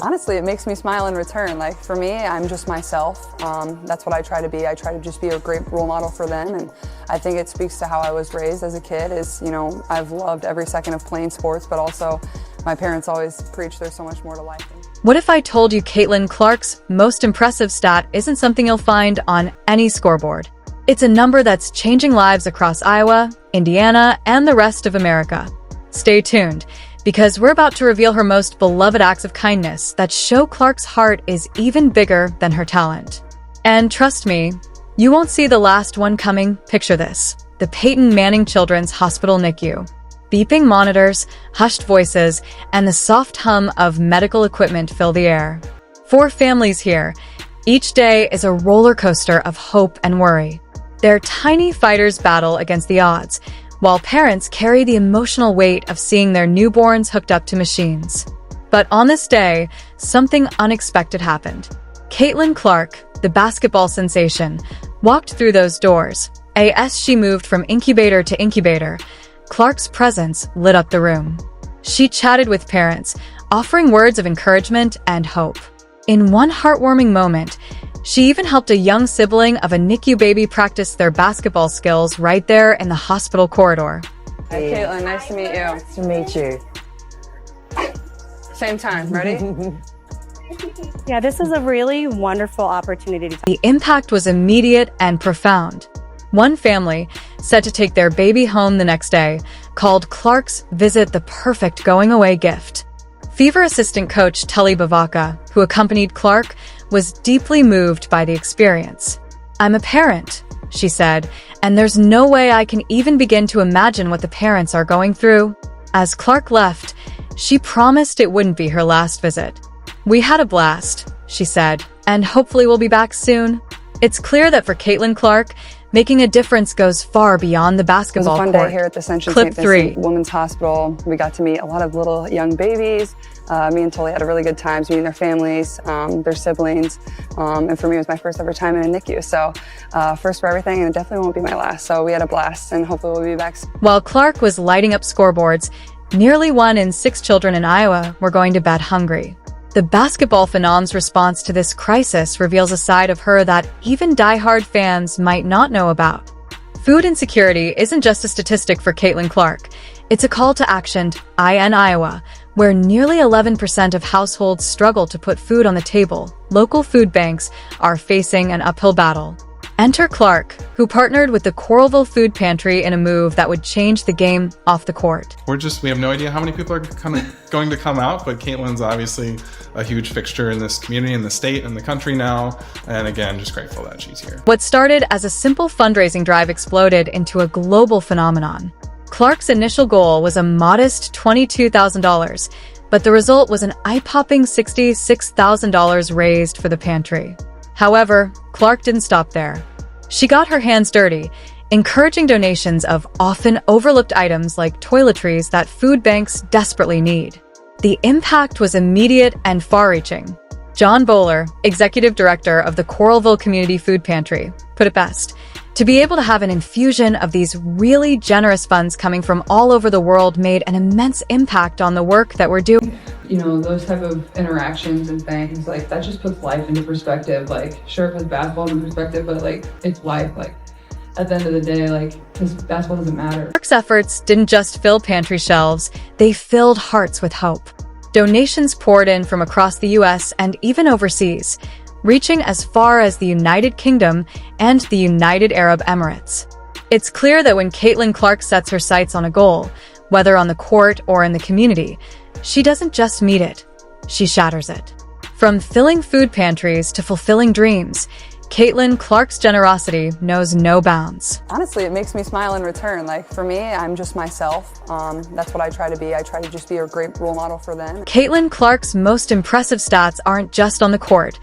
Honestly, it makes me smile in return. Like for me, I'm just myself. That's what I try to be. I try to just be a great role model for them, and I think it speaks to how I was raised as a kid. I've loved every second of playing sports, but also my parents always preach there's so much more to life. What if I told you Caitlin Clark's most impressive stat isn't something you'll find on any scoreboard? It's a number that's changing lives across Iowa, Indiana, and the rest of America. Stay tuned, because we're about to reveal her most beloved acts of kindness that show Clark's heart is even bigger than her talent. And trust me, you won't see the last one coming. Picture this: the Peyton Manning Children's Hospital NICU. Beeping monitors, hushed voices, and the soft hum of medical equipment fill the air. For families here, each day is a roller coaster of hope and worry. Their tiny fighters battle against the odds, while parents carry the emotional weight of seeing their newborns hooked up to machines. But on this day, something unexpected happened. Caitlin Clark, the basketball sensation, walked through those doors. As she moved from incubator to incubator, Clark's presence lit up the room. She chatted with parents, offering words of encouragement and hope. In one heartwarming moment, she even helped a young sibling of a NICU baby practice their basketball skills right there in the hospital corridor. Hi, Caitlin. Nice to meet you. Nice to meet you. Same time. Ready? Yeah, this is a really wonderful opportunity. The impact was immediate and profound. One family, set to take their baby home the next day, called Clark's visit the perfect going-away gift. Fever assistant coach Tully Bavaka, who accompanied Clark, was deeply moved by the experience. "I'm a parent," she said, "and there's no way I can even begin to imagine what the parents are going through." As Clark left, she promised it wouldn't be her last visit. "We had a blast," she said, "and hopefully we'll be back soon." It's clear that for Caitlin Clark, making a difference goes far beyond the basketball court. It was a fun day here at the St. Clip 3. Women's Hospital. We got to meet a lot of little young babies. Me and Tully had a really good time meeting their families, their siblings, and for me it was my first ever time in a NICU. So first for everything, and it definitely won't be my last. So we had a blast, and hopefully we'll be back soon. While Clark was lighting up scoreboards, nearly 1 in 6 children in Iowa were going to bed hungry. The basketball phenom's response to this crisis reveals a side of her that even die-hard fans might not know about. Food insecurity isn't just a statistic for Caitlin Clark. It's a call to action in Iowa, where nearly 11% of households struggle to put food on the table. Local food banks are facing an uphill battle. Enter Clark, who partnered with the Coralville Food Pantry in a move that would change the game off the court. We have no idea how many people are going to come out, but Caitlin's obviously a huge fixture in this community, in the state, and the country now. And again, just grateful that she's here. What started as a simple fundraising drive exploded into a global phenomenon. Clark's initial goal was a modest $22,000, but the result was an eye-popping $66,000 raised for the pantry. However, Clark didn't stop there. She got her hands dirty, encouraging donations of often overlooked items like toiletries that food banks desperately need. The impact was immediate and far-reaching. John Bowler, executive director of the Coralville Community Food Pantry, put it best: to be able to have an infusion of these really generous funds coming from all over the world made an immense impact on the work that we're doing. Those type of interactions and things, like, that just puts life into perspective. Like, sure, it puts basketball into perspective, but like, it's life. Like, at the end of the day, like, because basketball doesn't matter. Clark's efforts didn't just fill pantry shelves, they filled hearts with hope. Donations poured in from across the U.S. and even overseas, reaching as far as the United Kingdom and the United Arab Emirates. It's clear that when Caitlin Clark sets her sights on a goal, whether on the court or in the community, she doesn't just meet it, she shatters it. From filling food pantries to fulfilling dreams, Caitlin Clark's generosity knows no bounds. Honestly, it makes me smile in return. Like for me, I'm just myself. That's what I try to be. I try to just be a great role model for them. Caitlin Clark's most impressive stats aren't just on the court.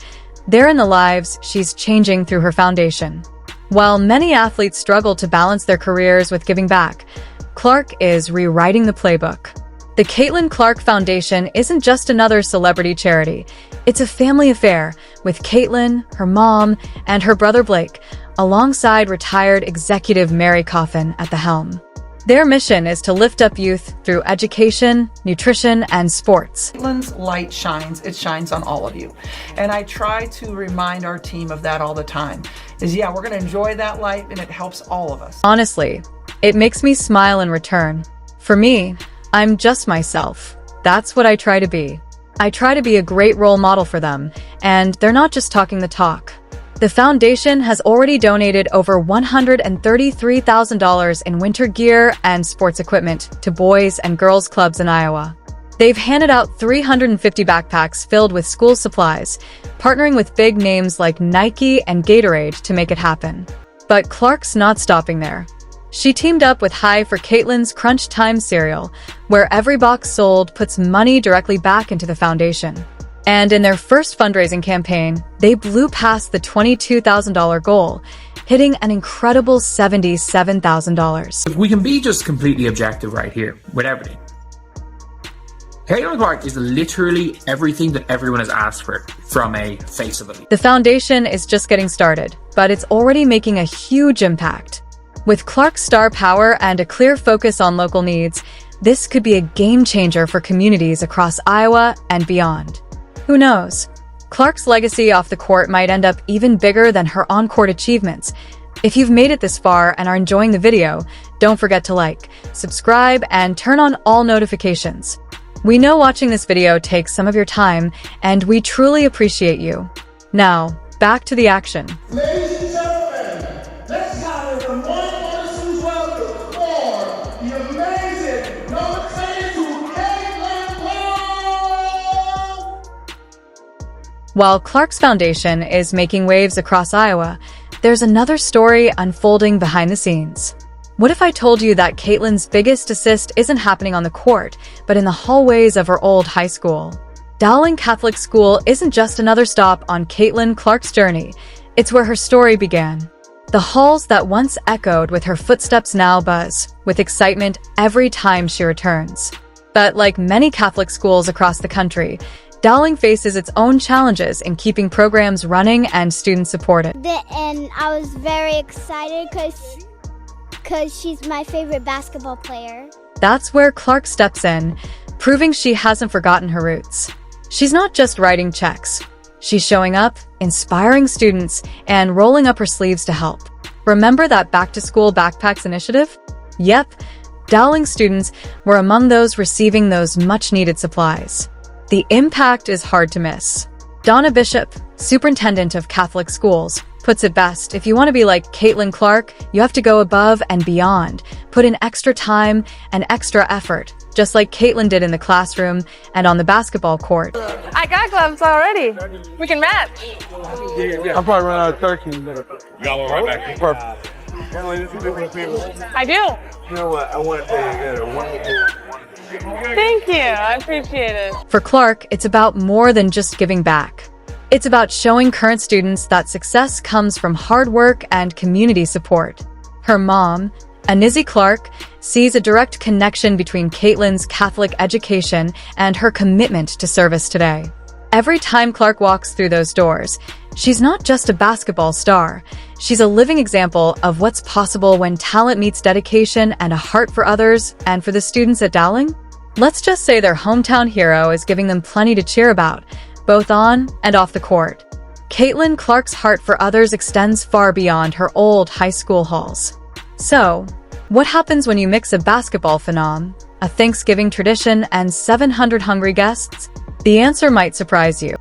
They're in the lives she's changing through her foundation. While many athletes struggle to balance their careers with giving back, Clark is rewriting the playbook. The Caitlin Clark Foundation isn't just another celebrity charity. It's a family affair with Caitlin, her mom, and her brother Blake, alongside retired executive Mary Coffin at the helm. Their mission is to lift up youth through education, nutrition, and sports. Caitlin's light shines, it shines on all of you. And I try to remind our team of that all the time. Yeah, we're gonna enjoy that light and it helps all of us. Honestly, it makes me smile in return. For me, I'm just myself. That's what I try to be. I try to be a great role model for them, and they're not just talking the talk. The foundation has already donated over $133,000 in winter gear and sports equipment to boys and girls clubs in Iowa. They've handed out 350 backpacks filled with school supplies, partnering with big names like Nike and Gatorade to make it happen. But Clark's not stopping there. She teamed up with Hi for Caitlin's Crunch Time cereal, where every box sold puts money directly back into the foundation. And in their first fundraising campaign, they blew past the $22,000 goal, hitting an incredible $77,000. If we can be just completely objective right here with everything. Caitlin Clark is literally everything that everyone has asked for from a face of it. The foundation is just getting started, but it's already making a huge impact. With Clark's star power and a clear focus on local needs, this could be a game changer for communities across Iowa and beyond. Who knows? Clark's legacy off the court might end up even bigger than her on-court achievements. If you've made it this far and are enjoying the video, don't forget to like, subscribe, and turn on all notifications. We know watching this video takes some of your time, and we truly appreciate you. Now, back to the action. Ladies and gentlemen, let's have it from one person's welcome for the amazing number 22, Caitlin Clark! While Clark's Foundation is making waves across Iowa, there's another story unfolding behind the scenes. What if I told you that Caitlin's biggest assist isn't happening on the court, but in the hallways of her old high school? Dowling Catholic School isn't just another stop on Caitlin Clark's journey. It's where her story began. The halls that once echoed with her footsteps now buzz with excitement every time she returns. But like many Catholic schools across the country, Dowling faces its own challenges in keeping programs running and students supported. And I was very excited because she's my favorite basketball player. That's where Clark steps in, proving she hasn't forgotten her roots. She's not just writing checks. She's showing up, inspiring students, and rolling up her sleeves to help. Remember that back-to-school backpacks initiative? Yep, Dowling students were among those receiving those much-needed supplies. The impact is hard to miss. Donna Bishop, superintendent of Catholic schools, puts it best: if you want to be like Caitlin Clark, you have to go above and beyond, put in extra time and extra effort, just like Caitlin did in the classroom and on the basketball court. I got gloves already. We can match. I'll probably run out of turkey. You got one right back. Perfect. I do. You know what? I want to say Thank you. I appreciate it. For Clark, it's about more than just giving back. It's about showing current students that success comes from hard work and community support. Her mom, Anizzy Clark, sees a direct connection between Caitlin's Catholic education and her commitment to service today. Every time Clark walks through those doors, she's not just a basketball star. She's a living example of what's possible when talent meets dedication and a heart for others. And for the students at Dowling, let's just say their hometown hero is giving them plenty to cheer about, both on and off the court. Caitlin Clark's heart for others extends far beyond her old high school halls. So, what happens when you mix a basketball phenom, a Thanksgiving tradition, and 700 hungry guests? The answer might surprise you.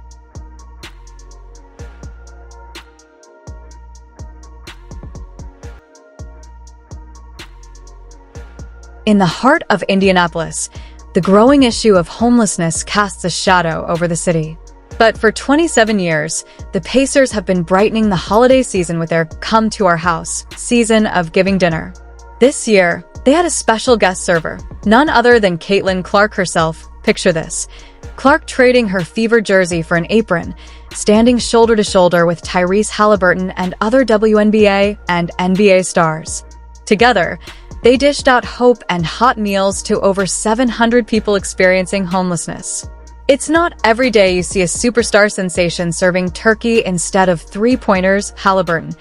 In the heart of Indianapolis, the growing issue of homelessness casts a shadow over the city. But for 27 years, the Pacers have been brightening the holiday season with their Come to Our House season of giving dinner. This year, they had a special guest server, none other than Caitlin Clark herself. Picture this: Clark trading her Fever jersey for an apron, standing shoulder to shoulder with Tyrese Halliburton and other WNBA and NBA stars. Together, they dished out hope and hot meals to over 700 people experiencing homelessness. It's not every day you see a superstar sensation serving turkey instead of three-pointers. Halliburton,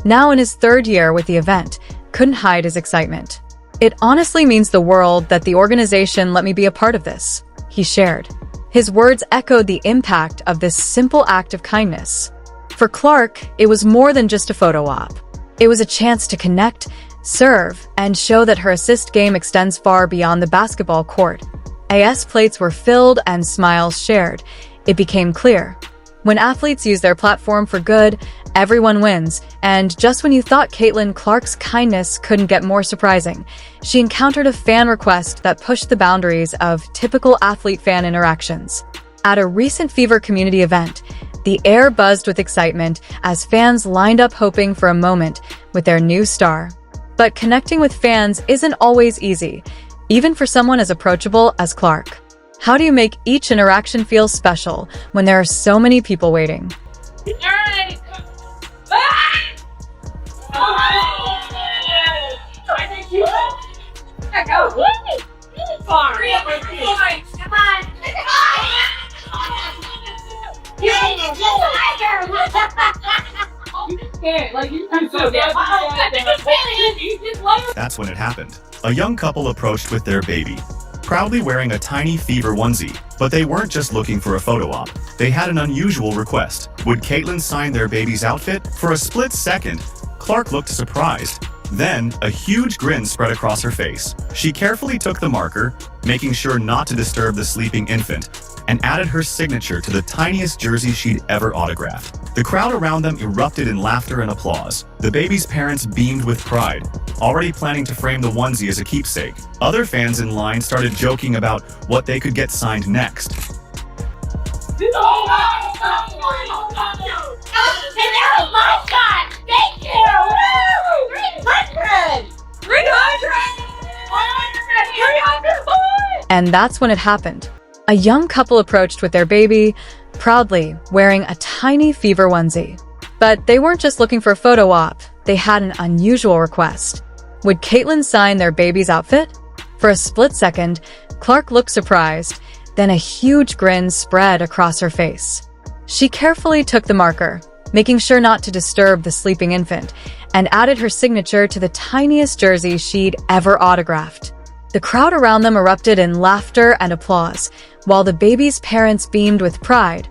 now in his third year with the event, couldn't hide his excitement. "It honestly means the world that the organization let me be a part of this," he shared. His words echoed the impact of this simple act of kindness. For Clark, it was more than just a photo op. It was a chance to connect, serve, and show that her assist game extends far beyond the basketball court. AS plates were filled and smiles shared. It became clear. When athletes use their platform for good, everyone wins. And just when you thought Caitlin Clark's kindness couldn't get more surprising, she encountered a fan request that pushed the boundaries of typical athlete-fan interactions. At a recent Fever community event, the air buzzed with excitement as fans lined up hoping for a moment with their new star. But connecting with fans isn't always easy, even for someone as approachable as Clark. How do you make each interaction feel special when there are so many people waiting? Alright. That's when it happened. A young couple approached with their baby, proudly wearing a tiny Fever onesie. But they weren't just looking for a photo op. They had an unusual request. Would Caitlin sign their baby's outfit? For a split second, Clark looked surprised. Then, a huge grin spread across her face. She carefully took the marker, making sure not to disturb the sleeping infant, and added her signature to the tiniest jersey she'd ever autographed. The crowd around them erupted in laughter and applause. The baby's parents beamed with pride, already planning to frame the onesie as a keepsake. Other fans in line started joking about what they could get signed next. Thank you! 300! 300! And that's when it happened. A young couple approached with their baby, proudly wearing a tiny Fever onesie. But they weren't just looking for a photo op, they had an unusual request. Would Caitlin sign their baby's outfit? For a split second, Clark looked surprised, then a huge grin spread across her face. She carefully took the marker, making sure not to disturb the sleeping infant, and added her signature to the tiniest jersey she'd ever autographed. The crowd around them erupted in laughter and applause, while the baby's parents beamed with pride,